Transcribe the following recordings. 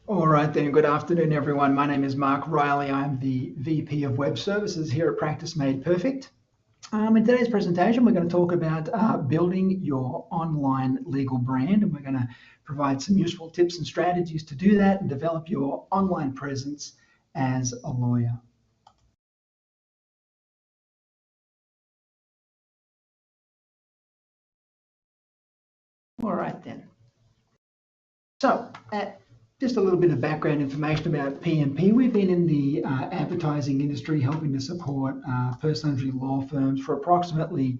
All right then, good afternoon everyone. My name is Mark Riley. I'm the VP of Web Services here at PracticeMadePerfect. In today's presentation, we're going to talk about building your online legal brand, and we're going to provide some useful tips and strategies to do that and develop your online presence as a lawyer. All right then. So, just a little bit of background information about PMP. We've been in the advertising industry helping to support personal injury law firms for approximately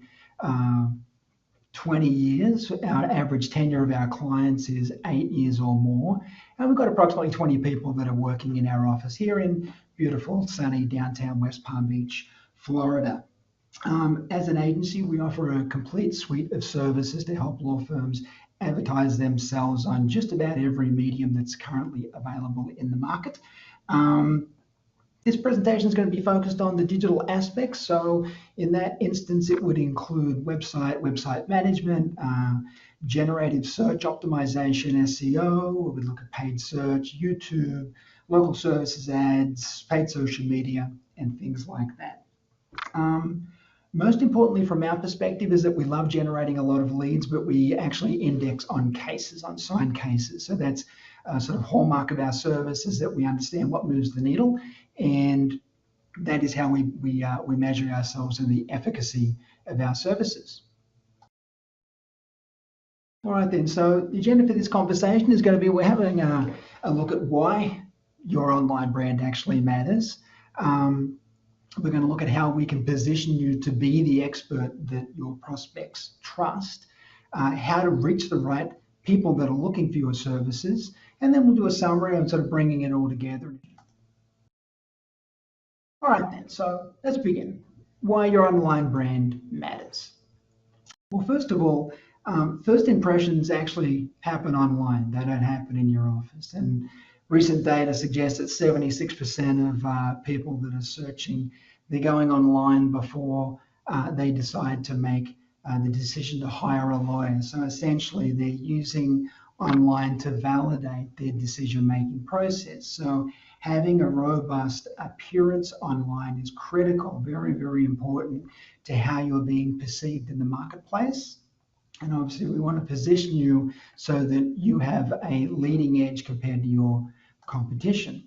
20 years. Our average tenure of our clients is 8 years or more. And we've got approximately 20 people that are working in our office here in beautiful, sunny downtown West Palm Beach, Florida. As an agency, we offer a complete suite of services to help law firms advertise themselves on just about every medium that's currently available in the market. This presentation is going to be focused on the digital aspects. So in that instance, it would include website management, generative search optimization, SEO. We would look at paid search, YouTube, local services ads, paid social media, and things like that. Most importantly, from our perspective, is that we love generating a lot of leads, but we actually index on cases, on signed cases. So that's a sort of hallmark of our service, is that we understand what moves the needle, and that is how we measure ourselves and the efficacy of our services. All right then, so the agenda for this conversation is going to be, we're having a look at why your online brand actually matters. We're going to look at how we can position you to be the expert that your prospects trust, how to reach the right people that are looking for your services, and then we'll do a summary on sort of bringing it all together. All right then, so let's begin. Why your online brand matters. Well, first of all, first impressions actually happen online. They don't happen in your office. And recent data suggests that 76% of people that are searching, they're going online before they decide to make the decision to hire a lawyer. So essentially, they're using online to validate their decision-making process. So having a robust appearance online is critical, very, very important to how you're being perceived in the marketplace. And obviously, we want to position you so that you have a leading edge compared to your competition.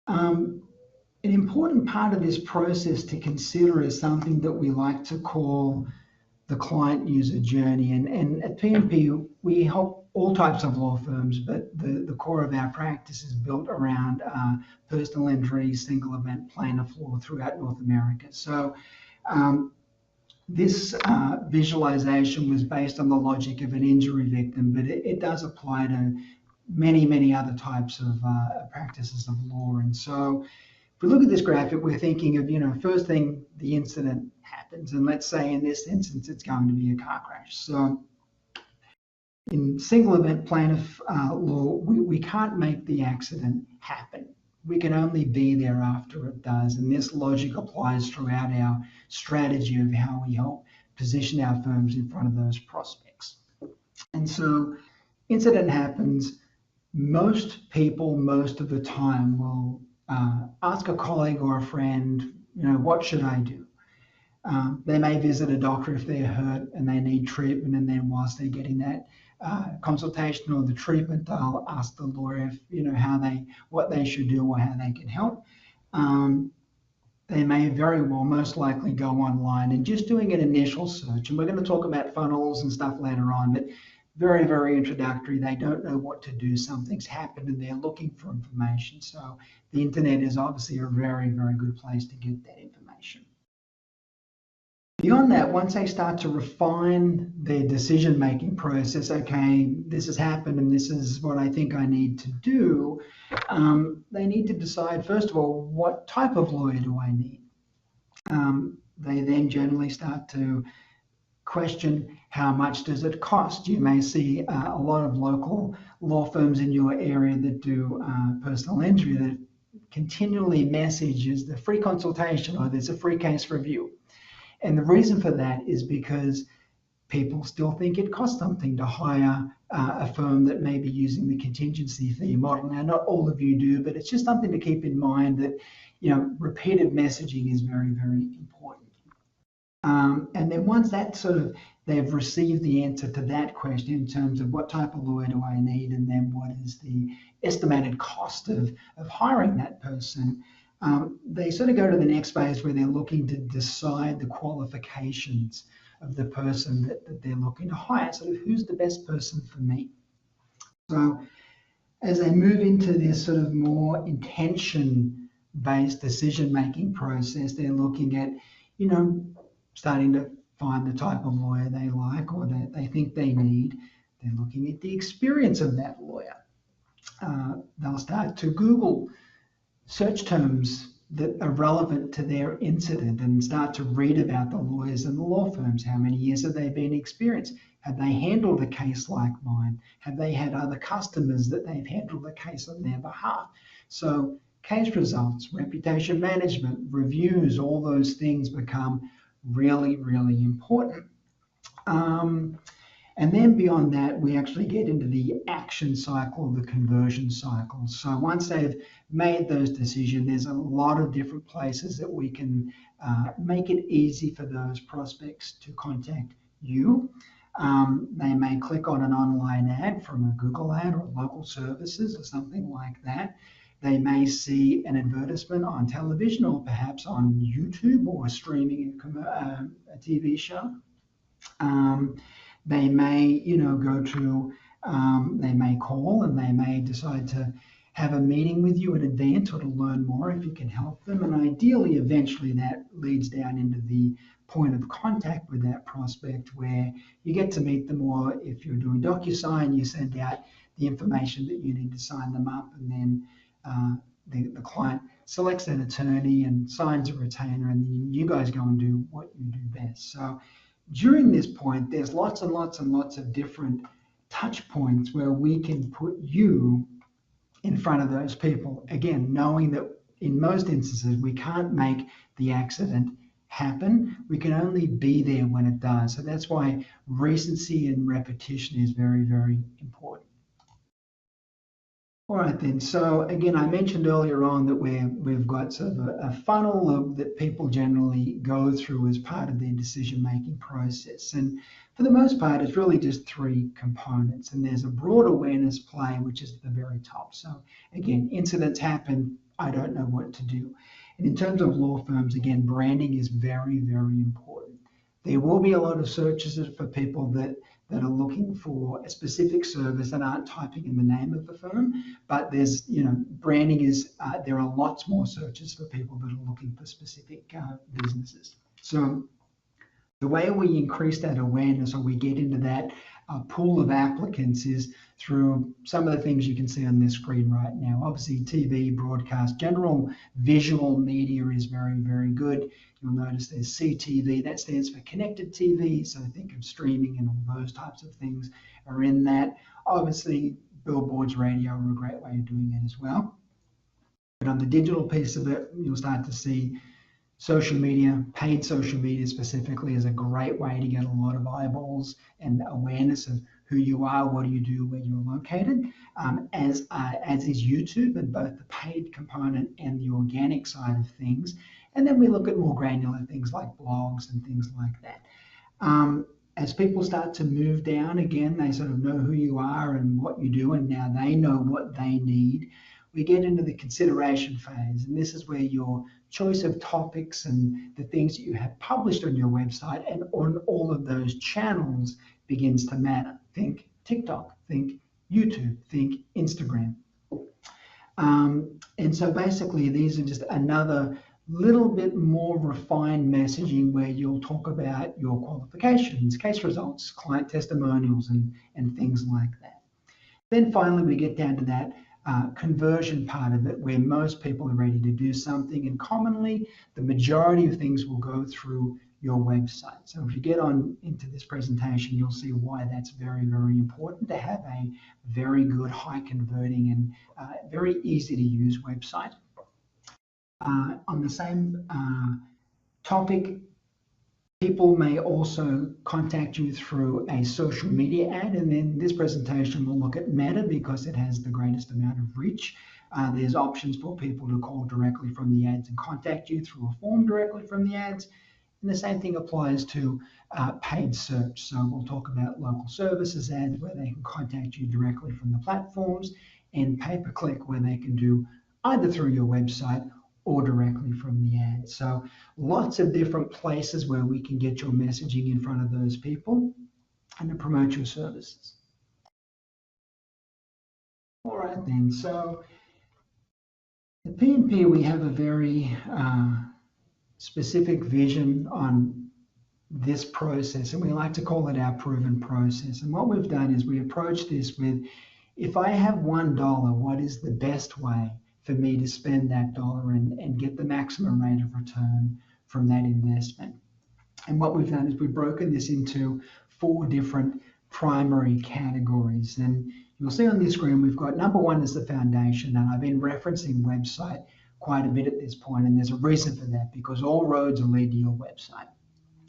An important part of this process to consider is something that we like to call the client user journey. And at PMP, we help all types of law firms, but the core of our practice is built around personal injury, single event plaintiff law throughout North America. So this visualization was based on the logic of an injury victim, but it does apply to many, many other types of practices of law. And so if we look at this graphic, we're thinking of, first thing, the incident happens. And let's say in this instance, it's going to be a car crash. So in single event plaintiff law, we can't make the accident happen. We can only be there after it does. And this logic applies throughout our strategy of how we help position our firms in front of those prospects. And so incident happens. Most people, most of the time, will ask a colleague or a friend, what should I do? They may visit a doctor if they're hurt and they need treatment, and then whilst they're getting that consultation or the treatment, they'll ask the lawyer if, what they should do or how they can help. They may very well, most likely, go online and just doing an initial search. And we're going to talk about funnels and stuff later on, but very, very introductory. They don't know what to do. Something's happened and they're looking for information. So the internet is obviously a very, very good place to get that information. Beyond that, once they start to refine their decision-making process, okay, this has happened and this is what I think I need to do, they need to decide, first of all, what type of lawyer do I need? They then generally start to question, how much does it cost? You may see a lot of local law firms in your area that do personal injury that continually messages the free consultation or there's a free case review. And the reason for that is because people still think it costs something to hire a firm that may be using the contingency fee model. Now, not all of you do, but it's just something to keep in mind that, repeated messaging is very, very important. And then once that they've received the answer to that question in terms of what type of lawyer do I need, and then what is the estimated cost of hiring that person, they sort of go to the next phase where they're looking to decide the qualifications of the person that they're looking to hire. So who's the best person for me? So as they move into this sort of more intention-based decision-making process, they're looking at, starting to find the type of lawyer they like or that they think they need. They're looking at the experience of that lawyer. They'll start to Google search terms that are relevant to their incident and start to read about the lawyers and the law firms. How many years have they been experienced? Have they handled a case like mine? Have they had other customers that they've handled a case on their behalf? So case results, reputation management, reviews, all those things become really, really important. And then beyond that, we actually get into the action cycle, the conversion cycle. So once they've made those decisions, there's a lot of different places that we can make it easy for those prospects to contact you. They may click on an online ad from a Google ad or local services or something like that. They may see an advertisement on television or perhaps on YouTube or streaming a TV show. They may, go to, they may call and they may decide to have a meeting with you in advance or to learn more if you can help them. And ideally, eventually that leads down into the point of contact with that prospect where you get to meet them, or if you're doing DocuSign, you send out the information that you need to sign them up, and then the client selects an attorney and signs a retainer, and then you guys go and do what you do best. So during this point, there's lots and lots and lots of different touch points where we can put you in front of those people. Again, knowing that in most instances, we can't make the accident happen. We can only be there when it does. So that's why recency and repetition is very, very important. All right then, so again, I mentioned earlier on that we've got sort of a funnel that people generally go through as part of their decision-making process. And for the most part, it's really just three components. And there's a broad awareness play, which is at the very top. So again, incidents happen, I don't know what to do. And in terms of law firms, again, branding is very, very important. There will be a lot of searches for people that are looking for a specific service and aren't typing in the name of the firm, but there's, branding is, there are lots more searches for people that are looking for specific businesses. So the way we increase that awareness, or we get into that pool of applicants, is through some of the things you can see on this screen right now. Obviously, TV, broadcast, general visual media is very, very good. You'll notice there's CTV, that stands for connected TV. So think of streaming and all those types of things are in that. Obviously, billboards, radio are a great way of doing it as well. But on the digital piece of it, you'll start to see social media, paid social media specifically, is a great way to get a lot of eyeballs and awareness of who you are, what do you do, where you're located, as is YouTube, and both the paid component and the organic side of things. And then we look at more granular things like blogs and things like that. As people start to move down, again, they sort of know who you are and what you do, and now they know what they need. We get into the consideration phase, and this is where your choice of topics and the things that you have published on your website and on all of those channels begins to matter. Think TikTok, think YouTube, think Instagram. And so basically, these are just another little bit more refined messaging where you'll talk about your qualifications, case results, client testimonials, and things like that. Then finally, we get down to that conversion part of it, where most people are ready to do something, and commonly the majority of things will go through your website. So if you get on into this presentation, you'll see why that's very, very important to have a very good, high converting and very easy to use website. On the same topic, People may also contact you through a social media ad, and then this presentation will look at Meta because it has the greatest amount of reach. There's options for people to call directly from the ads and contact you through a form directly from the ads. And the same thing applies to paid search. So we'll talk about local services ads where they can contact you directly from the platforms, and pay-per-click where they can do either through your website or directly from the ad. So lots of different places where we can get your messaging in front of those people and to promote your services. All right then, so at P&P we have a very specific vision on this process, and we like to call it our proven process. And what we've done is we approach this with, if I have $1, what is the best way for me to spend that dollar and get the maximum rate of return from that investment? And what we've done is we've broken this into 4 different primary categories. And you'll see on this screen, we've got number 1 is the foundation. And I've been referencing website quite a bit at this point, and there's a reason for that, because all roads lead to your website.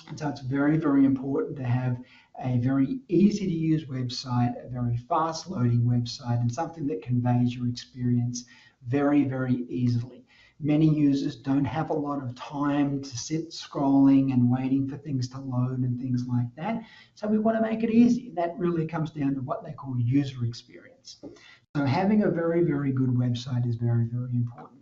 And so it's very, very important to have a very easy to use website, a very fast loading website, and something that conveys your experience very, very easily. Many users don't have a lot of time to sit scrolling and waiting for things to load and things like that. So we want to make it easy. And that really comes down to what they call user experience. So having a very, very good website is very, very important.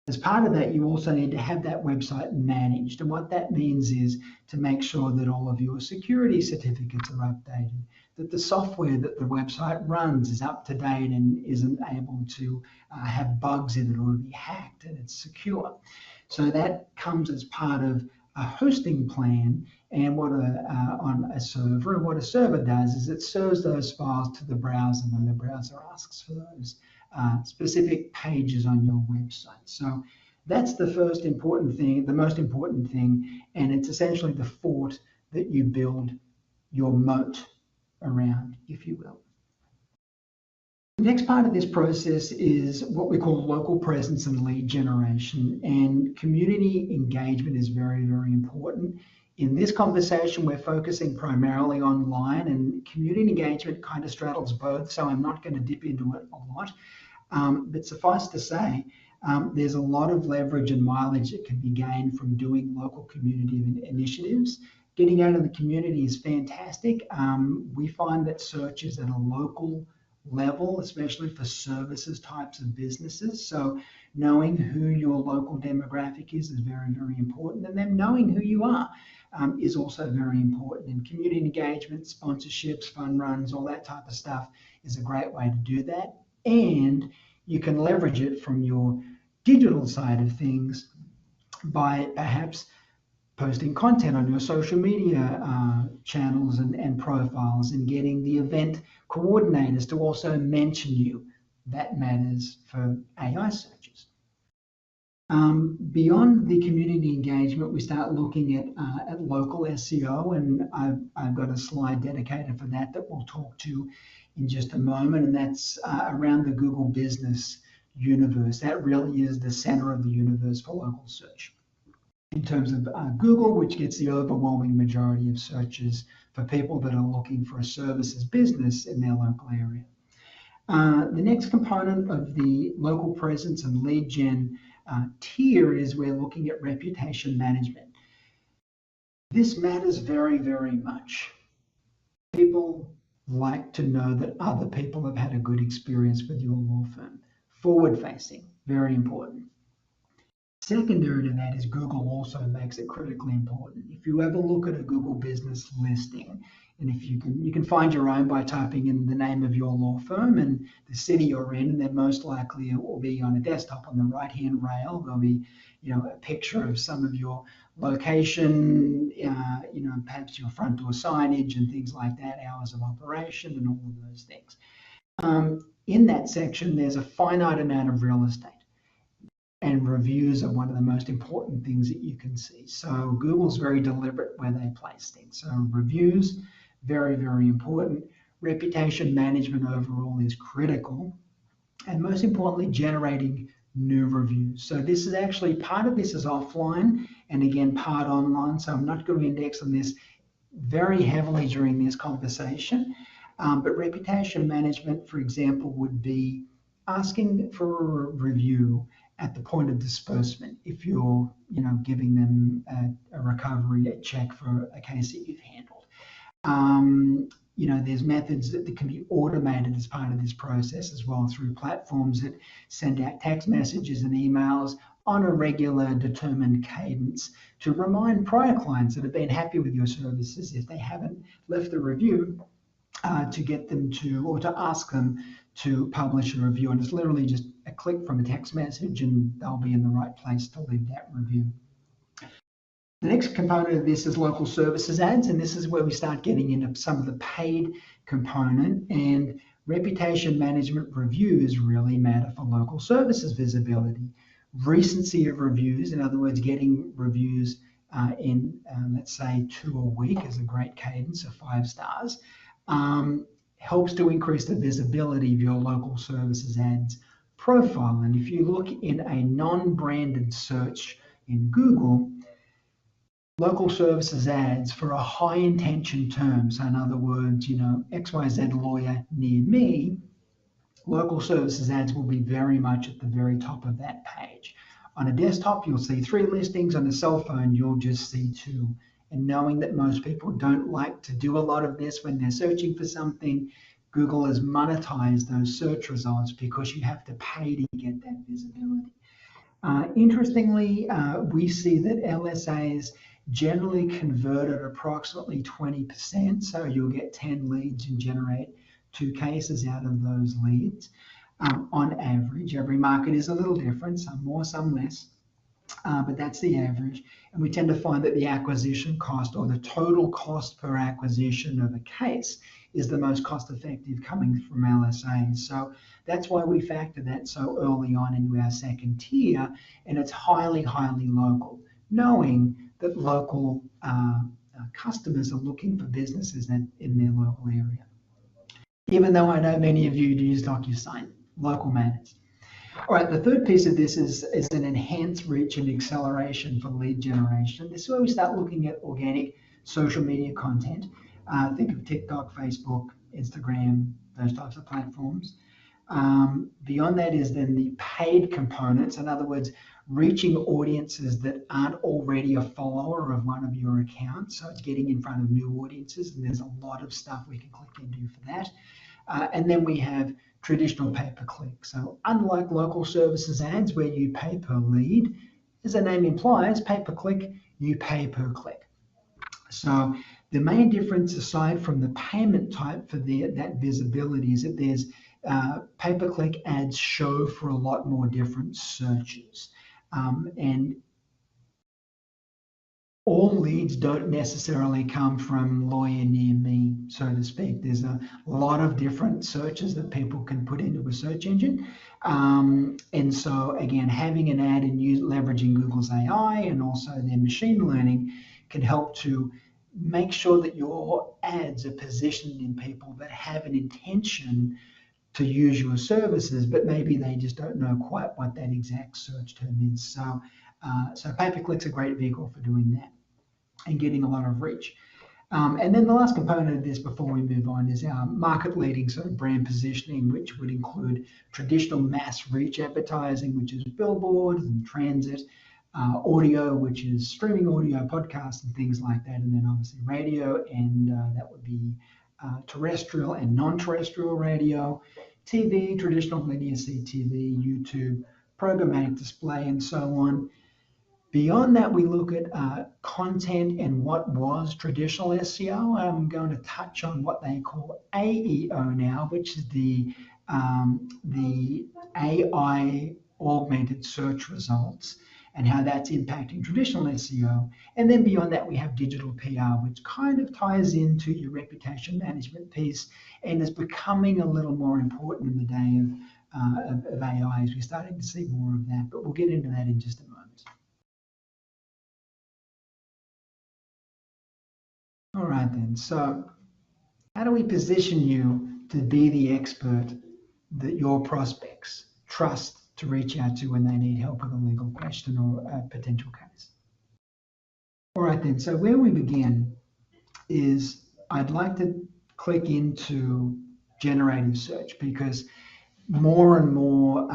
As part of that, you also need to have that website managed. And what that means is to make sure that all of your security certificates are updated, that the software that the website runs is up to date and isn't able to have bugs in it or be hacked, and it's secure. So that comes as part of a hosting plan and on a server. And what a server does is it serves those files to the browser when the browser asks for those specific pages on your website. So that's the first important thing, the most important thing, and it's essentially the fort that you build your moat around, if you will. The next part of this process is what we call local presence and lead generation, and community engagement is very, very important. In this conversation, we're focusing primarily online, and community engagement kind of straddles both, so I'm not going to dip into it a lot. But suffice to say, there's a lot of leverage and mileage that can be gained from doing local community initiatives. Getting out in the community is fantastic. We find that search is at a local level, especially for services types of businesses. So knowing who your local demographic is very, very important. And then knowing who you are is also very important. And community engagement, sponsorships, fun runs, all that type of stuff is a great way to do that. And you can leverage it from your digital side of things by perhaps posting content on your social media channels and profiles, and getting the event coordinators to also mention you. That matters for AI searches. Beyond the community engagement, we start looking at local SEO, and I've got a slide dedicated for that we'll talk to in just a moment, and that's around the Google business universe. That really is the center of the universe for local search. In terms of Google, which gets the overwhelming majority of searches for people that are looking for a services business in their local area. The next component of the local presence and lead gen tier is we're looking at reputation management. This matters very, very much. People like to know that other people have had a good experience with your law firm. Forward-facing, very important. Secondary to that is Google also makes it critically important. If you ever look at a Google business listing, and if you can find your own by typing in the name of your law firm and the city you're in, and then most likely it will be on a desktop on the right-hand rail. There'll be, a picture of some of your location, perhaps your front door signage and things like that, hours of operation and all of those things. In that section, there's a finite amount of real estate. And reviews are one of the most important things that you can see. So Google's very deliberate where they place things. So reviews, very, very important. Reputation management overall is critical. And most importantly, generating new reviews. So this is actually, part of this is offline and again part online, so I'm not going to index on this very heavily during this conversation. But reputation management, for example, would be asking for a review at the point of disbursement if you're, giving them a recovery, a check for a case that you've handled. There's methods that can be automated as part of this process as well, through platforms that send out text messages and emails on a regular determined cadence to remind prior clients that have been happy with your services, if they haven't left a review, to get them to, or to ask them to publish a review. And it's literally just a click from a text message and they'll be in the right place to leave that review. The next component of this is local services ads, and this is where we start getting into some of the paid component, and reputation management reviews really matter for local services visibility. Recency of reviews, in other words, getting reviews in, let's say, 2 a week is a great cadence of 5 stars, helps to increase the visibility of your local services ads profile. And if you look in a non-branded search in Google, local services ads for a high intention term, so in other words, XYZ lawyer near me, local services ads will be very much at the very top of that page. On a desktop, you'll see 3 listings. On a cell phone, you'll just see 2. And knowing that most people don't like to do a lot of this when they're searching for something, Google has monetized those search results because you have to pay to get that visibility. Interestingly, we see that LSAs generally convert at approximately 20%, so you'll get 10 leads and generate 2 cases out of those leads. On average, every market is a little different, some more, some less, but that's the average. And we tend to find that the acquisition cost, or the total cost per acquisition of a case, is the most cost effective coming from LSAs. So that's why we factor that so early on into our second tier, and it's highly, highly local, knowing that local customers are looking for businesses in their local area. Even though I know many of you use DocuSign, local matters. All right, the third piece of this is an enhanced reach and acceleration for lead generation. This is where we start looking at organic social media content. Think of TikTok, Facebook, Instagram, those types of platforms. Beyond that is then the paid components. In other words, reaching audiences that aren't already a follower of one of your accounts. So it's getting in front of new audiences, and there's a lot of stuff we can click into for that. And then we have traditional pay-per-click. So unlike local services ads where you pay per lead, as the name implies, pay-per-click, you pay per click. So the main difference, aside from the payment type for that visibility, is that there's pay-per-click ads show for a lot more different searches. And all leads don't necessarily come from lawyer near me, so to speak. There's a lot of different searches that people can put into a search engine. And so again, having an ad and leveraging Google's AI and also their machine learning can help to make sure that your ads are positioned in people that have an intention to use your services, but maybe they just don't know quite what that exact search term is. So pay-per-click's a great vehicle for doing that and getting a lot of reach. And then the last component of this before we move on is our market leading sort of brand positioning, which would include traditional mass reach advertising, which is billboards and transit, audio, which is streaming audio, podcasts and things like that, and then obviously radio, and that would be terrestrial and non-terrestrial radio, TV, traditional linear CTV, YouTube, programmatic display, and so on. Beyond that, we look at content and what was traditional SEO. I'm going to touch on what they call AEO now, which is the AI augmented search results, and how that's impacting traditional SEO. And then beyond that, we have digital PR, which kind of ties into your reputation management piece and is becoming a little more important in the day of AI, as we're starting to see more of that. But we'll get into that in just a moment. All right then, so how do we position you to be the expert that your prospects trust to reach out to when they need help with a legal question or a potential case. All right then, so where we begin is I'd like to click into generative search, because more and more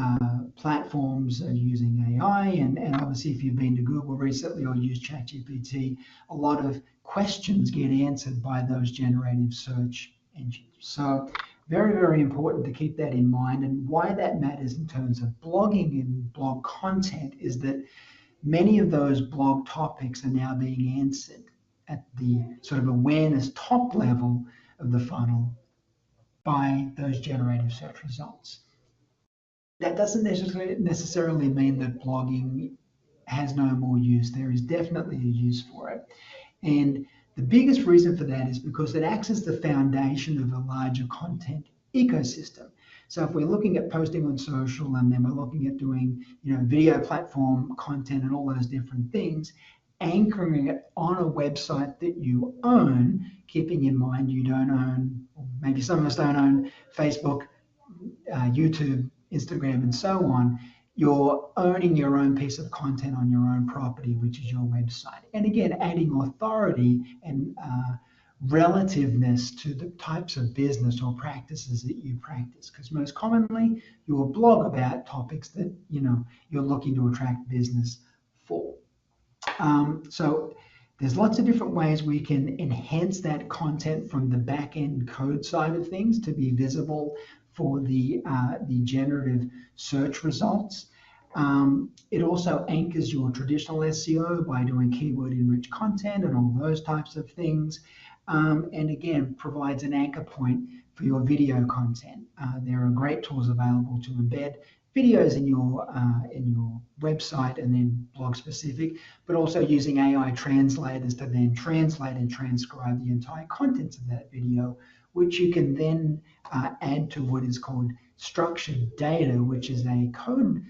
platforms are using AI, and obviously if you've been to Google recently or used ChatGPT, a lot of questions get answered by those generative search engines. So very, very important to keep that in mind. And why that matters in terms of blogging and blog content is that many of those blog topics are now being answered at the sort of awareness top level of the funnel by those generative search results. That doesn't necessarily mean that blogging has no more use. There is definitely a use for it. And the biggest reason for that is because it acts as the foundation of a larger content ecosystem. So if we're looking at posting on social, and then we're looking at doing, video platform content and all those different things, anchoring it on a website that you own, keeping in mind you don't own, or maybe some of us don't own Facebook, YouTube, Instagram, and so on. You're owning your own piece of content on your own property, which is your website. And again, adding authority and relativeness to the types of business or practices that you practice. Because most commonly, you will blog about topics that you're looking to attract business for. So there's lots of different ways we can enhance that content from the back-end code side of things to be visible for the generative search results. It also anchors your traditional SEO by doing keyword-enriched content and all those types of things. And again, provides an anchor point for your video content. There are great tools available to embed videos in your website and then blog specific, but also using AI translators to then translate and transcribe the entire contents of that video, which you can then add to what is called structured data, which is a code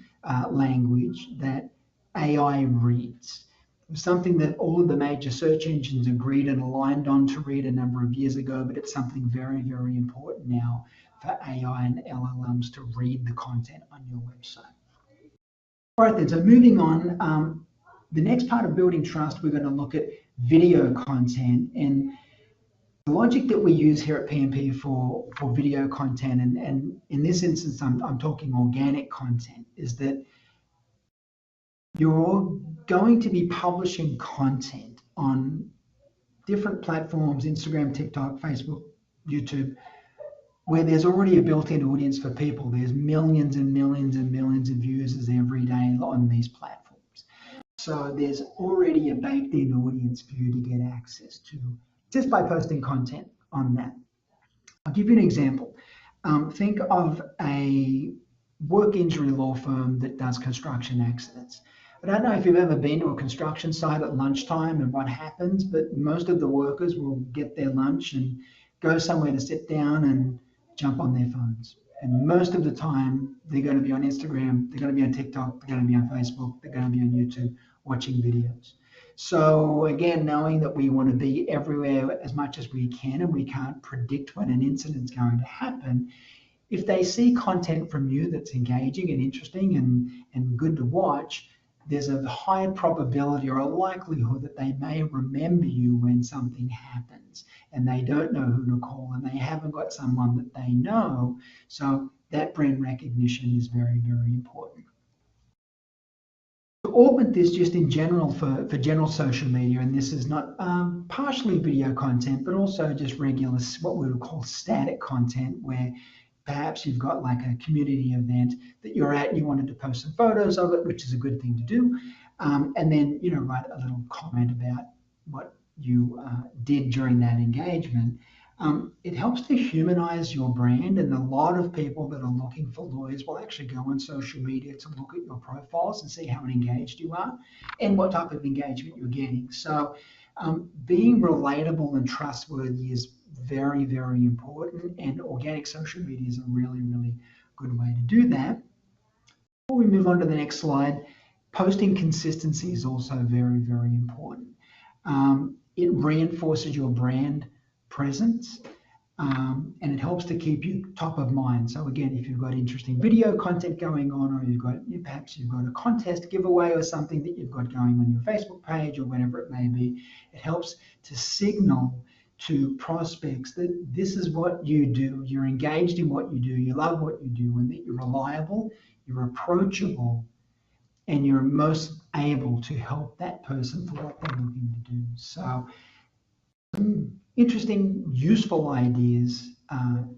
language that AI reads. Something that all of the major search engines agreed and aligned on to read a number of years ago, but it's something very, very important now for AI and LLMs to read the content on your website. All right then, so moving on, the next part of building trust, we're going to look at video content. And the logic that we use here at PMP for video content, and in this instance, I'm talking organic content, is that you're going to be publishing content on different platforms, Instagram, TikTok, Facebook, YouTube, where there's already a built-in audience for people. There's millions and millions and millions of users every day on these platforms. So there's already a baked-in audience for you to get access to just by posting content on that. I'll give you an example. Think of a work injury law firm that does construction accidents. I don't know if you've ever been to a construction site at lunchtime and what happens, but most of the workers will get their lunch and go somewhere to sit down and jump on their phones. And most of the time, they're going to be on Instagram, they're going to be on TikTok, they're going to be on Facebook, they're going to be on YouTube watching videos. So again, knowing that we want to be everywhere as much as we can, and we can't predict when an incident's going to happen, if they see content from you that's engaging and interesting and good to watch, there's a high probability or a likelihood that they may remember you when something happens and they don't know who to call and they haven't got someone that they know. So that brand recognition is very, very important. To augment this just in general for general social media, and this is not partially video content, but also just regular, what we would call static content, where perhaps you've got like a community event that you're at and you wanted to post some photos of it, which is a good thing to do. And then, write a little comment about what you did during that engagement. It helps to humanize your brand, and a lot of people that are looking for lawyers will actually go on social media to look at your profiles and see how engaged you are and what type of engagement you're getting. So being relatable and trustworthy is very, very important, and organic social media is a really, really good way to do that. Before we move on to the next slide, posting consistency is also very, very important. It reinforces your brand presence. and it helps to keep you top of mind. So again, if you've got interesting video content going on, or perhaps you've got a contest giveaway or something that you've got going on your Facebook page or whatever it may be, it helps to signal to prospects that this is what you do, you're engaged in what you do, you love what you do, and that you're reliable, you're approachable, and you're most able to help that person for what they're looking to do. So some interesting, useful ideas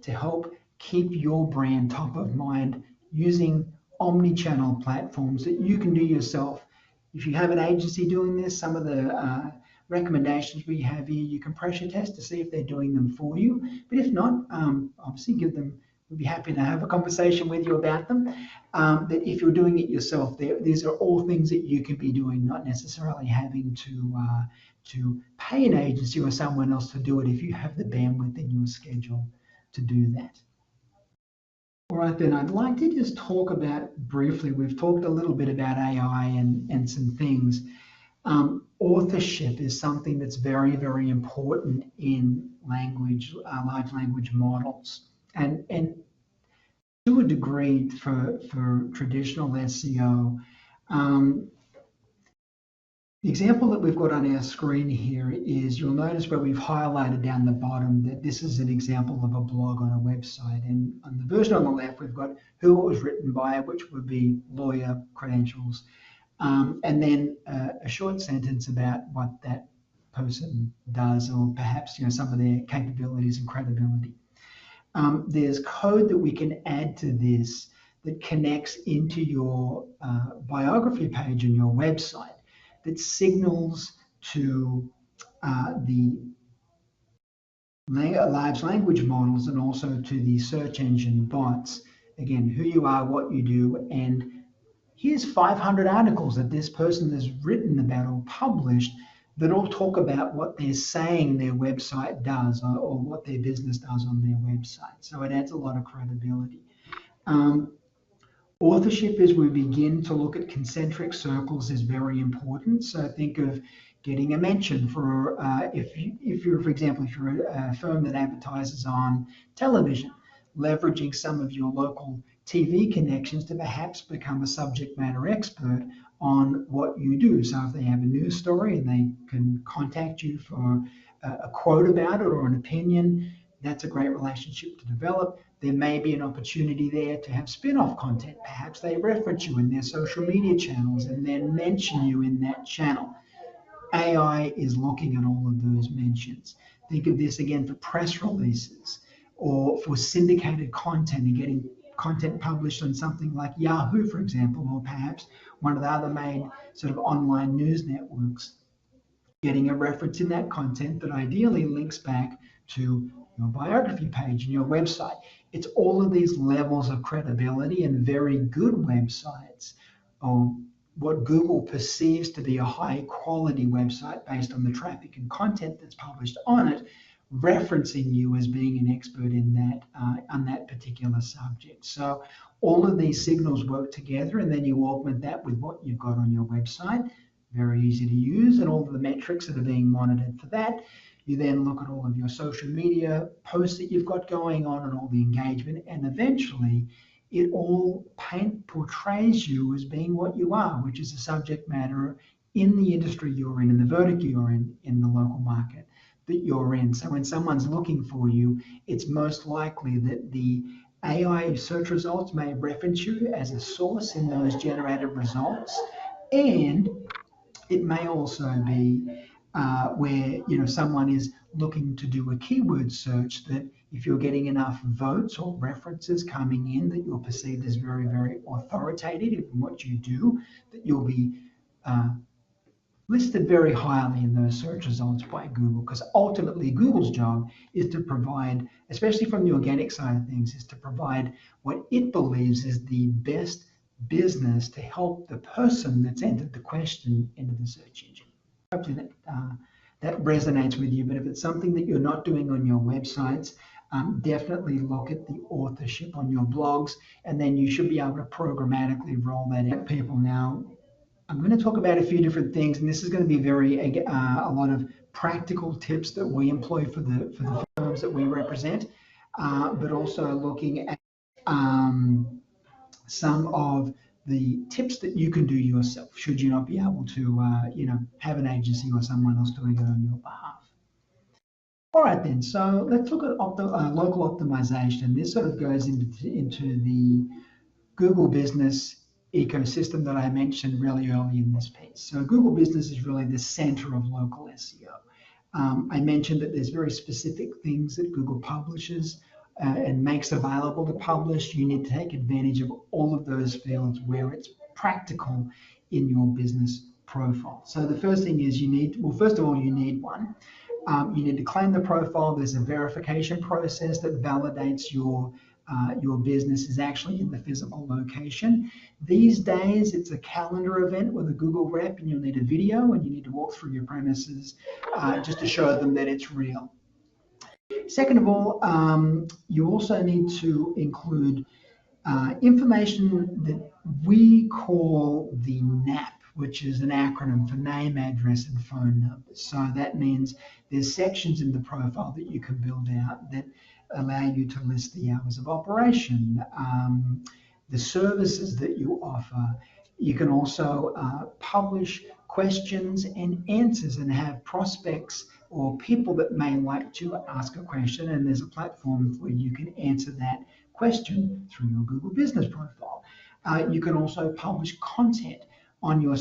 to help keep your brand top of mind using omni-channel platforms that you can do yourself. If you have an agency doing this, some of the recommendations we have here, you can pressure test to see if they're doing them for you. But if not, obviously give them, we'd be happy to have a conversation with you about them. That if you're doing it yourself, these are all things that you can be doing, not necessarily having to pay an agency or someone else to do it if you have the bandwidth in your schedule to do that. All right, then I'd like to just talk about briefly, we've talked a little bit about AI and some things. Authorship is something that's very, very important in language, large language models. And to a degree for traditional SEO, the example that we've got on our screen here is, you'll notice where we've highlighted down the bottom that this is an example of a blog on a website. And on the version on the left, we've got who it was written by, which would be lawyer credentials. And then a short sentence about what that person does, or perhaps some of their capabilities and credibility. There's code that we can add to this that connects into your biography page on your website, that signals to the large language models and also to the search engine bots, again, who you are, what you do, and here's 500 articles that this person has written about or published that all talk about what they're saying their website does, or what their business does on their website. So it adds a lot of credibility. Authorship, as we begin to look at concentric circles, is very important. So think of getting a mention for, if you're, for example, if you're a firm that advertises on television, leveraging some of your local TV connections to perhaps become a subject matter expert on what you do. So if they have a news story and they can contact you for a quote about it or an opinion, that's a great relationship to develop. There may be an opportunity there to have spin-off content. Perhaps they reference you in their social media channels and then mention you in that channel. AI is looking at all of those mentions. Think of this again for press releases or for syndicated content and getting content published on something like Yahoo, for example, or perhaps one of the other main sort of online news networks. Getting a reference in that content that ideally links back to your biography page and your website. It's all of these levels of credibility, and very good websites, or what Google perceives to be a high quality website based on the traffic and content that's published on it, referencing you as being an expert in that on that particular subject. So all of these signals work together, and then you augment that with what you've got on your website. Very easy to use, and all of the metrics that are being monitored for that. You then look at all of your social media posts that you've got going on and all the engagement, and eventually it all portrays you as being what you are, which is a subject matter in the industry you're in the vertical you're in the local market that you're in. So when someone's looking for you, it's most likely that the AI search results may reference you as a source in those generated results, and it may also be where someone is looking to do a keyword search, that if you're getting enough votes or references coming in that you're perceived as very, very authoritative in what you do, that you'll be listed very highly in those search results by Google, because ultimately Google's job is to provide, especially from the organic side of things, is to provide what it believes is the best business to help the person that's entered the question into the search engine. Hopefully that resonates with you, but if it's something that you're not doing on your websites, definitely look at the authorship on your blogs, and then you should be able to programmatically roll that out. People, now I'm going to talk about a few different things, and this is going to be a lot of practical tips that we employ for the firm firms that we represent, but also looking at some of the tips that you can do yourself, should you not be able to, have an agency or someone else doing it on your behalf. All right then, so let's look at local optimization. This sort of goes into the Google Business ecosystem that I mentioned really early in this piece. So Google Business is really the center of local SEO. I mentioned that there's very specific things that Google publishes and makes available to publish. You need to take advantage of all of those fields where it's practical in your business profile. So the first thing is first of all, you need one. You need to claim the profile. There's a verification process that validates your business is actually in the physical location. These days, it's a calendar event with a Google rep, and you'll need a video, and you need to walk through your premises just to show them that it's real. Second of all, you also need to include information that we call the NAP, which is an acronym for name, address, and phone numbers. So that means there's sections in the profile that you can build out that allow you to list the hours of operation, the services that you offer. You can also publish questions and answers and have prospects or people that may like to ask a question, and there's a platform where you can answer that question through your Google Business profile. You can also publish content on your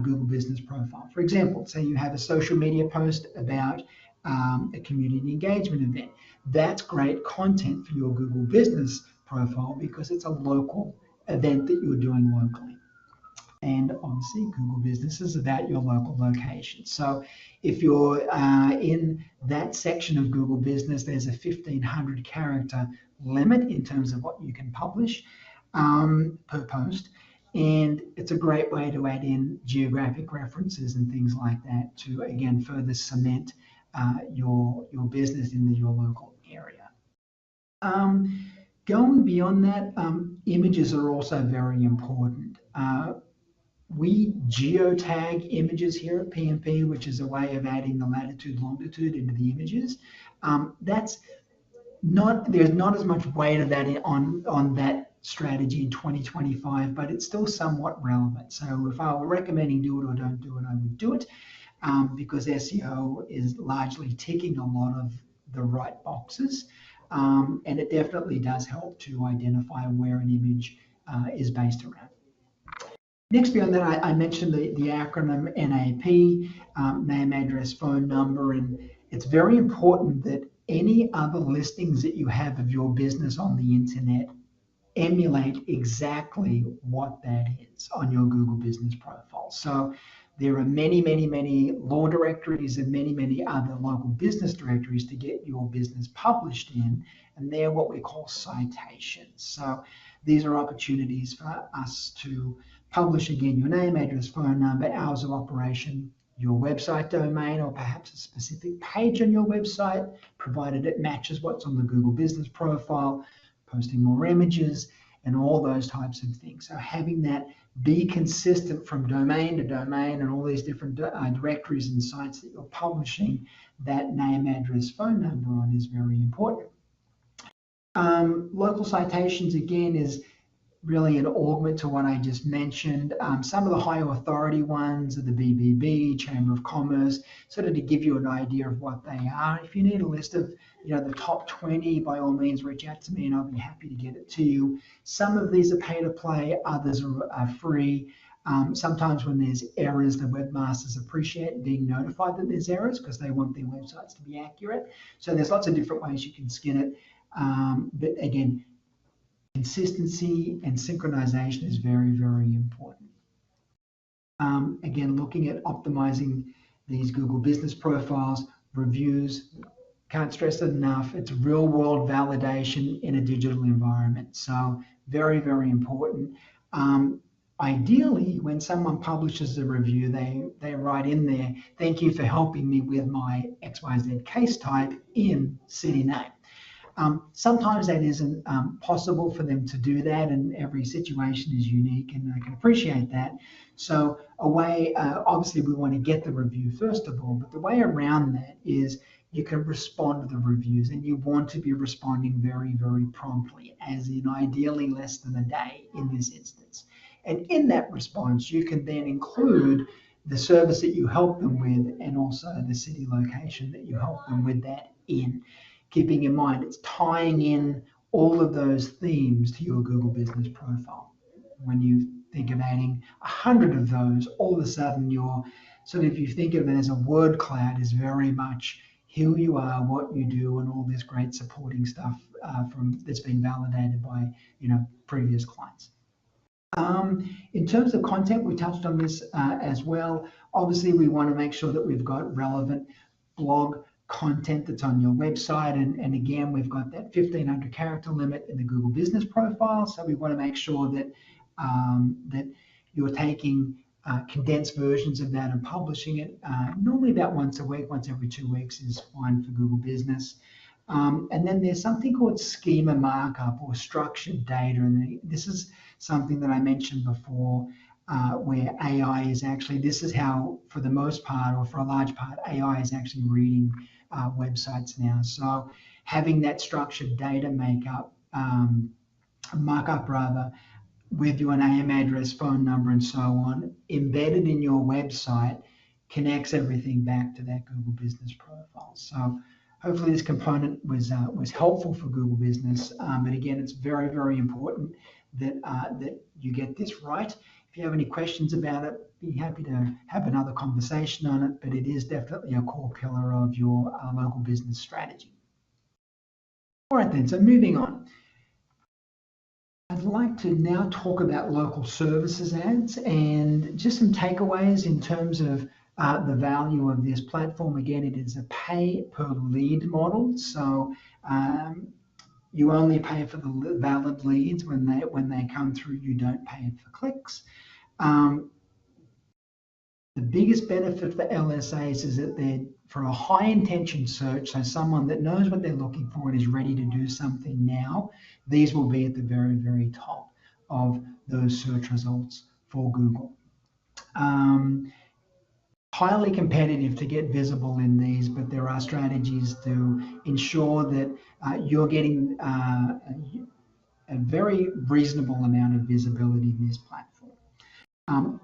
Google Business profile. For example, say you have a social media post about a community engagement event. That's great content for your Google Business profile because it's a local event that you're doing locally. And obviously, Google Business is about your local location. So if you're in that section of Google Business, there's a 1,500 character limit in terms of what you can publish per post. And it's a great way to add in geographic references and things like that to, again, further cement your business in your local area. Going beyond that, images are also very important. We geotag images here at PMP, which is a way of adding the latitude, longitude into the images. There's not as much weight of that on that strategy in 2025, but it's still somewhat relevant. So if I were recommending do it or don't do it, I would do it because SEO is largely ticking a lot of the right boxes. And it definitely does help to identify where an image is based around. Next, beyond that, I mentioned the acronym NAP, name, address, phone number, and it's very important that any other listings that you have of your business on the internet emulate exactly what that is on your Google Business profile. So there are many, many, many law directories and many, many other local business directories to get your business published in, and they're what we call citations. So these are opportunities for us to publish, again, your name, address, phone number, hours of operation, your website domain, or perhaps a specific page on your website, provided it matches what's on the Google Business profile, posting more images, and all those types of things. So having that be consistent from domain to domain and all these different directories and sites that you're publishing that name, address, phone number on is very important. Local citations, again, is really an augment to what I just mentioned. Some of the higher authority ones are the BBB, Chamber of Commerce, sort of to give you an idea of what they are. If you need a list of the top 20, by all means, reach out to me and I'll be happy to get it to you. Some of these are pay to play, others are free. Sometimes when there's errors, the webmasters appreciate being notified that there's errors because they want their websites to be accurate. So there's lots of different ways you can skin it. But again, consistency and synchronization is very, very important. Again, looking at optimizing these Google Business profiles, reviews, can't stress it enough, it's real world validation in a digital environment. So very, very important. Ideally, when someone publishes a review, they write in there, thank you for helping me with my XYZ case type in city name. Sometimes that isn't possible for them to do that, and every situation is unique, and I can appreciate that. So a way, obviously we want to get the review first of all, but the way around that is you can respond to the reviews, and you want to be responding very, very promptly, as in ideally less than a day in this instance. And in that response, you can then include the service that you help them with and also the city location that you help them with that in. Keeping in mind, it's tying in all of those themes to your Google Business Profile. When you think of adding 100 of those, all of a sudden your sort of, if you think of it as a word cloud, is very much who you are, what you do, and all this great supporting stuff that's been validated by previous clients. In terms of content, we touched on this as well. Obviously, we want to make sure that we've got relevant blog content that's on your website. And again, we've got that 1,500 character limit in the Google Business Profile. So we want to make sure that, that you're taking condensed versions of that and publishing it. Normally about once a week, once every 2 weeks is fine for Google Business. And then there's something called schema markup or structured data. And this is something that I mentioned before, where AI is actually, this is how, for the most part, or for a large part, AI is actually reading websites now. So having that structured data markup rather, with your name, address, phone number, and so on, embedded in your website, connects everything back to that Google Business Profile. So hopefully this component was helpful for Google Business. But again, it's very, very important that that you get this right. If you have any questions about it, be happy to have another conversation on it. But it is definitely a core pillar of your local business strategy. All right then. So moving on. I'd like to now talk about local services ads and just some takeaways in terms of the value of this platform. Again, it is a pay per lead model, so you only pay for the valid leads when they come through. You don't pay for clicks. The biggest benefit for LSAs is that they're for a high intention search, so someone that knows what they're looking for and is ready to do something now. These will be at the very, very top of those search results for Google. Highly competitive to get visible in these, but there are strategies to ensure that you're getting a very reasonable amount of visibility in this platform.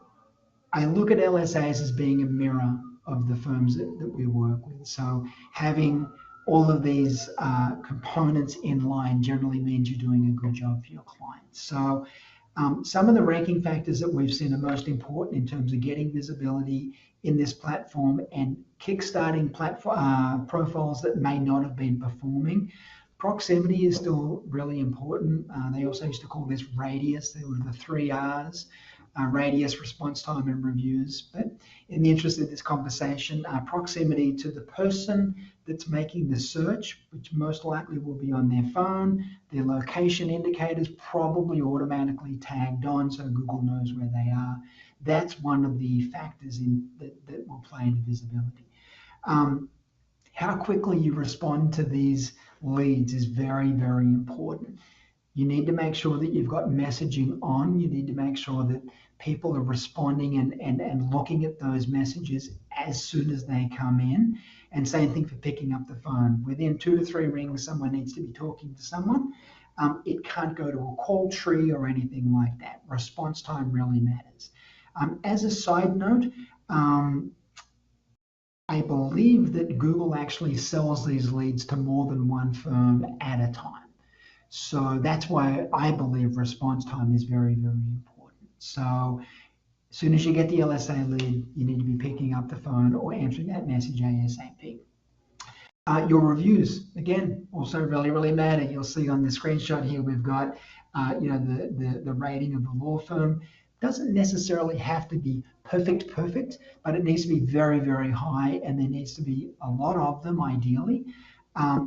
I look at LSAs as being a mirror of the firms that we work with. So having all of these components in line generally means you're doing a good job for your clients. So some of the ranking factors that we've seen are most important in terms of getting visibility in this platform and kickstarting profiles that may not have been performing. Proximity is still really important. They also used to call this radius. They were the 3 R's. Radius, response time, and reviews. But in the interest of this conversation, proximity to the person that's making the search, which most likely will be on their phone. Their location indicators probably automatically tagged on, so Google knows where they are. That's one of the factors that will play into visibility. How quickly you respond to these leads is very, very important. You need to make sure that you've got messaging on. You need to make sure that people are responding and looking at those messages as soon as they come in. And same thing for picking up the phone. Within 2 to 3 rings, someone needs to be talking to someone. It can't go to a call tree or anything like that. Response time really matters. As a side note, I believe that Google actually sells these leads to more than one firm at a time. So that's why I believe response time is very, very important. So as soon as you get the LSA lead, you need to be picking up the phone or answering that message ASAP. Your reviews, again, also really, really matter. You'll see on the screenshot here, we've got the rating of the law firm. Doesn't necessarily have to be perfect, but it needs to be very, very high, and there needs to be a lot of them ideally.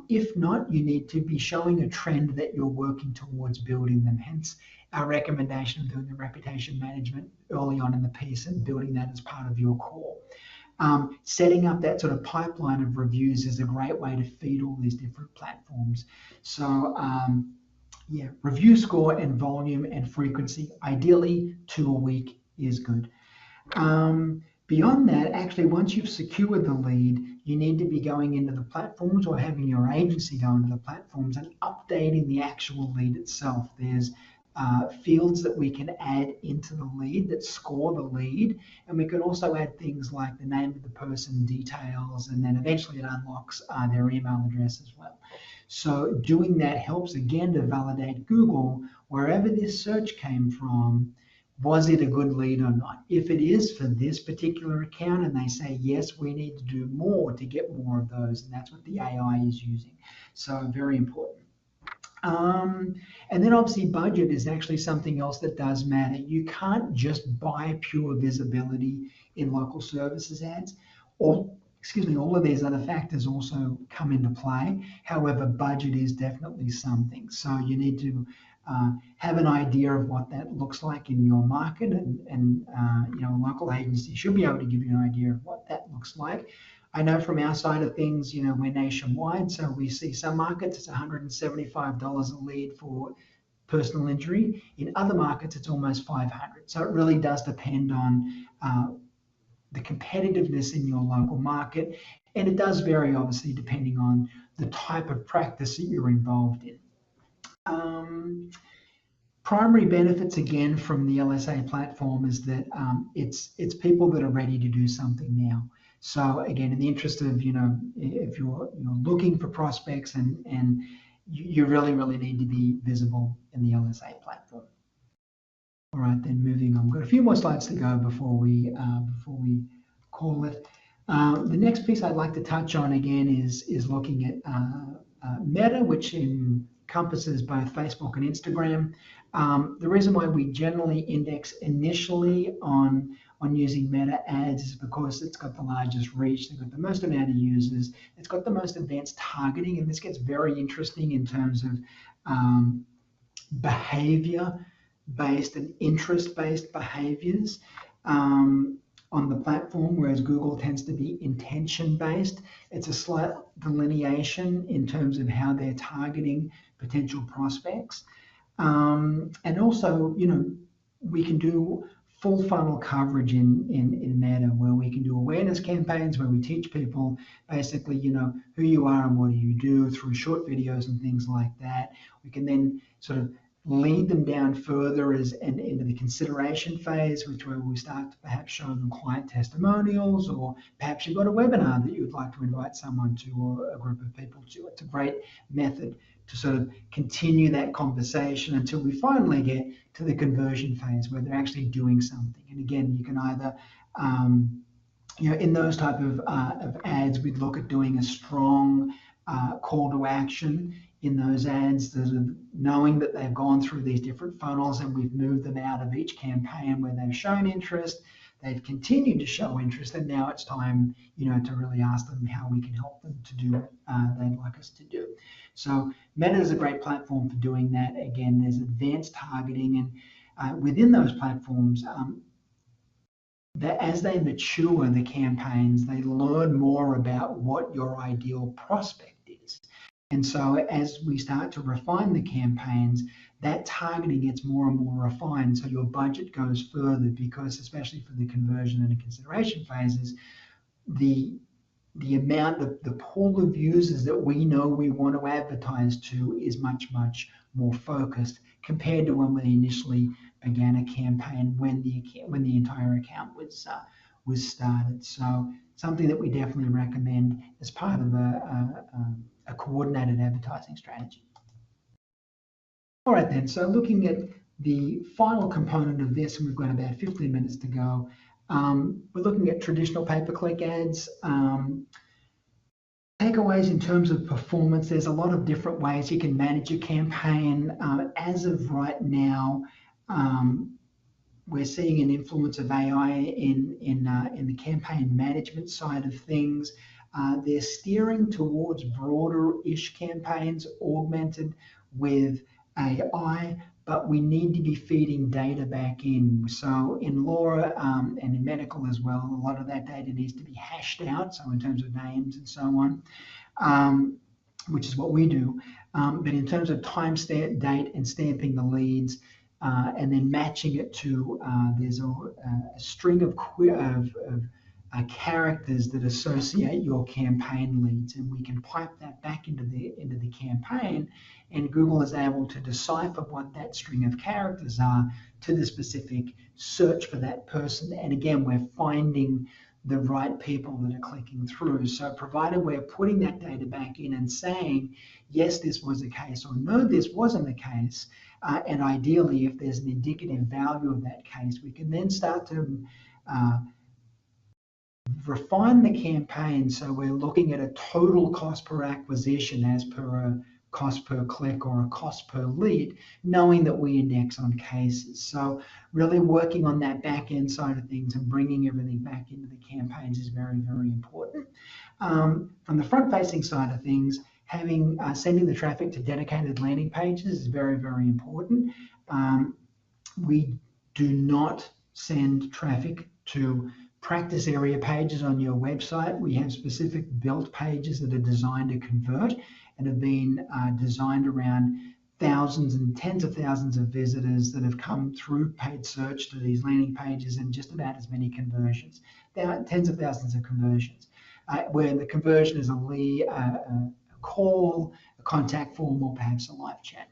If not, you need to be showing a trend that you're working towards building them. Hence our recommendation of doing the reputation management early on in the piece and building that as part of your core. Setting up that sort of pipeline of reviews is a great way to feed all these different platforms. So yeah, review score and volume and frequency, ideally 2 a week is good. Beyond that, actually, once you've secured the lead, you need to be going into the platforms or having your agency go into the platforms and updating the actual lead itself. There's fields that we can add into the lead that score the lead, and we can also add things like the name of the person, details, and then eventually it unlocks their email address as well. So doing that helps again to validate Google, wherever this search came from, was it a good lead or not? If it is for this particular account and they say, yes, we need to do more to get more of those, and that's what the AI is using. So very important. And then obviously budget is actually something else that does matter. You can't just buy pure visibility in local services ads. All of these other factors also come into play. However, budget is definitely something. So you need to have an idea of what that looks like in your market, and a local agency should be able to give you an idea of what that looks like. I know from our side of things, we're nationwide, so we see some markets it's $175 a lead for personal injury. In other markets, it's almost $500. So it really does depend on the competitiveness in your local market, and it does vary obviously depending on the type of practice that you're involved in. Primary benefits again from the LSA platform is that it's people that are ready to do something now. So again, in the interest of if you're looking for prospects and you really need to be visible in the LSA platform. All right, then moving on. We've got a few more slides to go before we call it. The next piece I'd like to touch on again is looking at Meta, which encompasses both Facebook and Instagram. The reason why we generally index initially on using Meta ads is because it's got the largest reach, they've got the most amount of users, it's got the most advanced targeting, and this gets very interesting in terms of behavior-based and interest-based behaviors on the platform, whereas Google tends to be intention-based. It's a slight delineation in terms of how they're targeting potential prospects. And also, we can do full funnel coverage in Meta, where we can do awareness campaigns where we teach people basically, who you are and what do you do through short videos and things like that. We can then sort of lead them down further and into the consideration phase, where we start to perhaps show them client testimonials, or perhaps you've got a webinar that you would like to invite someone to or a group of people to. It's a great method to sort of continue that conversation until we finally get to the conversion phase where they're actually doing something. And again, you can either, in those type of ads, we'd look at doing a strong call to action in those ads, knowing that they've gone through these different funnels and we've moved them out of each campaign where they've shown interest, they've continued to show interest, and now it's time, to really ask them how we can help them to do what they'd like us to do. So Meta is a great platform for doing that. Again, there's advanced targeting, and within those platforms, as they mature the campaigns, they learn more about what your ideal prospect is. And so as we start to refine the campaigns, that targeting gets more and more refined. So your budget goes further, because especially for the conversion and the consideration phases, the amount of the pool of users that we know we want to advertise to is much more focused compared to when we initially began a campaign when the entire account was started. So something that we definitely recommend as part of a coordinated advertising strategy. All right then, so looking at the final component of this, and we've got about 15 minutes to go, we're looking at traditional pay-per-click ads. Takeaways in terms of performance, there's a lot of different ways you can manage a campaign. As of right now, we're seeing an influence of AI in the campaign management side of things. They're steering towards broader-ish campaigns augmented with AI, but we need to be feeding data back in. So in law and in medical as well, a lot of that data needs to be hashed out, so in terms of names and so on, which is what we do. But in terms of time, date, and stamping the leads, and then matching it to, there's a string of characters that associate your campaign leads, and we can pipe that back into the campaign, and Google is able to decipher what that string of characters are to the specific search for that person. And again, we're finding the right people that are clicking through. So provided we're putting that data back in and saying, yes, this was the case, or no, this wasn't the case, and ideally, if there's an indicative value of that case, we can then start to refine the campaign. So we're looking at a total cost per acquisition as per a cost per click or a cost per lead, knowing that we index on cases. So really working on that back end side of things and bringing everything back into the campaigns is very, very important. From the front facing side of things, having sending the traffic to dedicated landing pages is very, very important. We do not send traffic to practice area pages on your website. We have specific built pages that are designed to convert and have been designed around thousands and tens of thousands of visitors that have come through paid search to these landing pages, and just about as many conversions. There are tens of thousands of conversions, where the conversion is a lead, a call, a contact form, or perhaps a live chat.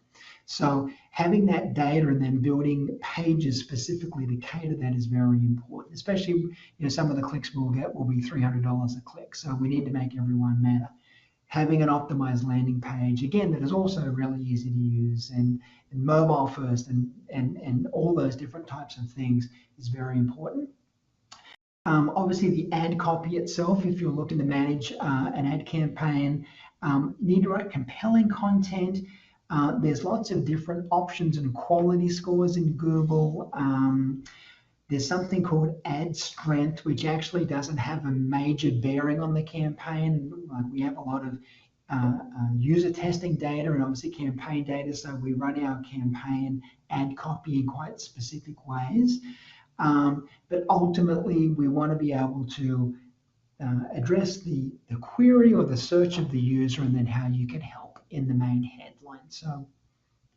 So having that data and then building pages specifically to cater that is very important. Especially, some of the clicks we'll get will be $300 a click. So we need to make everyone matter. Having an optimized landing page, again, that is also really easy to use, and mobile first, and all those different types of things is very important. Obviously, the ad copy itself, if you're looking to manage an ad campaign, you need to write compelling content. There's lots of different options and quality scores in Google. There's something called ad strength, which actually doesn't have a major bearing on the campaign. We have a lot of user testing data and obviously campaign data, so we run our campaign ad copy in quite specific ways. But ultimately, we want to be able to address the query or the search of the user, and then how you can help in the main headline. So,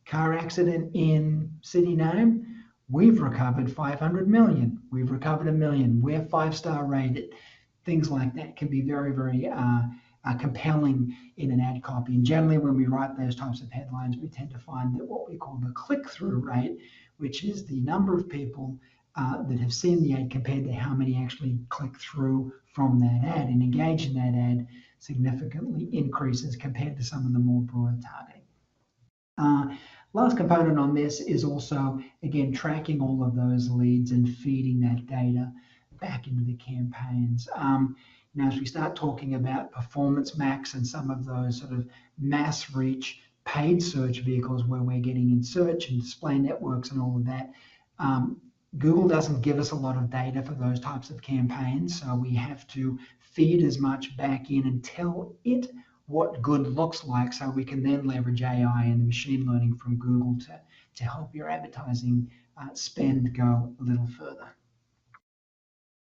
car accident in city name, we've recovered 500 million. We've recovered 1 million. We're 5-star rated. Things like that can be very, very compelling in an ad copy. And generally, when we write those types of headlines, we tend to find that what we call the click-through rate, which is the number of people that have seen the ad compared to how many actually click through from that ad and engage in that ad, significantly increases compared to some of the more broad targeting. Last component on this is also, again, tracking all of those leads and feeding that data back into the campaigns. Now, as we start talking about Performance Max and some of those sort of mass reach paid search vehicles where we're getting in search and display networks and all of that, Google doesn't give us a lot of data for those types of campaigns, so we have to feed as much back in and tell it what good looks like, so we can then leverage AI and machine learning from Google to help your advertising spend go a little further.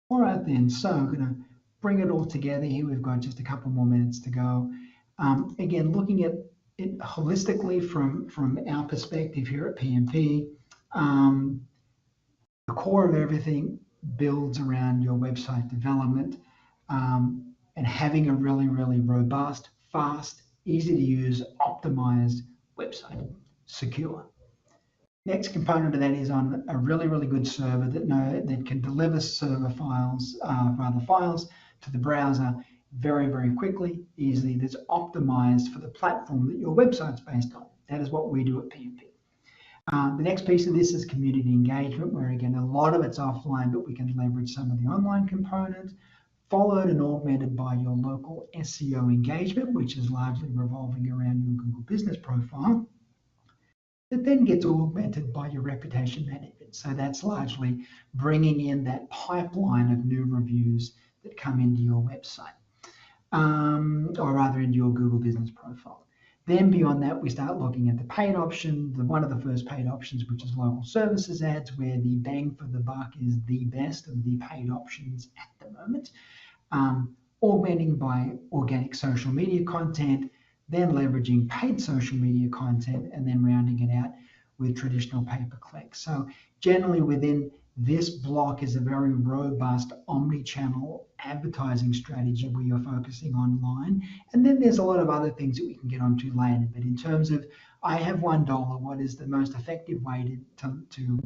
All right then, so I'm going to bring it all together here. We've got just a couple more minutes to go. Again, looking at it holistically from our perspective here at PMP, the core of everything builds around your website development and having a really, really robust, fast, easy to use, optimized website, secure. Next component of that is on a really, really good server that can deliver server files, files to the browser very, very quickly, easily, that's optimized for the platform that your website's based on. That is what we do at PMP. The next piece of this is community engagement, where again, a lot of it's offline, but we can leverage some of the online components, followed and augmented by your local SEO engagement, which is largely revolving around your Google business profile. That then gets augmented by your reputation management. So that's largely bringing in that pipeline of new reviews that come into your website, or rather into your Google business profile. Then beyond that, we start looking at the paid option, one of the first paid options, which is local services ads, where the bang for the buck is the best of the paid options at the moment. Augmenting by organic social media content, then leveraging paid social media content, and then rounding it out with traditional pay-per-click. So generally within This block is a very robust omni-channel advertising strategy where you're focusing online. And then there's a lot of other things that we can get onto later. But in terms of, I have $1, what is the most effective way to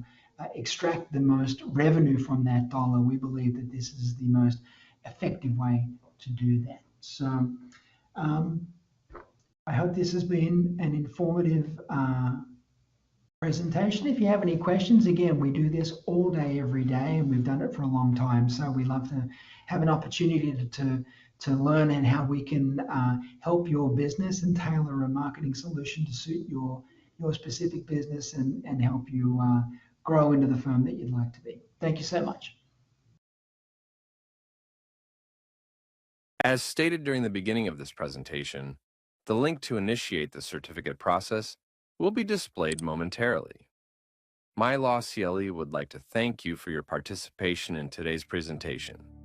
extract the most revenue from that dollar? We believe that this is the most effective way to do that. So I hope this has been an informative presentation. If you have any questions, again, we do this all day, every day, and we've done it for a long time. So we love to have an opportunity to learn and how we can help your business and tailor a marketing solution to suit your specific business and help you grow into the firm that you'd like to be. Thank you so much. As stated during the beginning of this presentation, the link to initiate the certificate process will be displayed momentarily. MyLawCLE would like to thank you for your participation in today's presentation.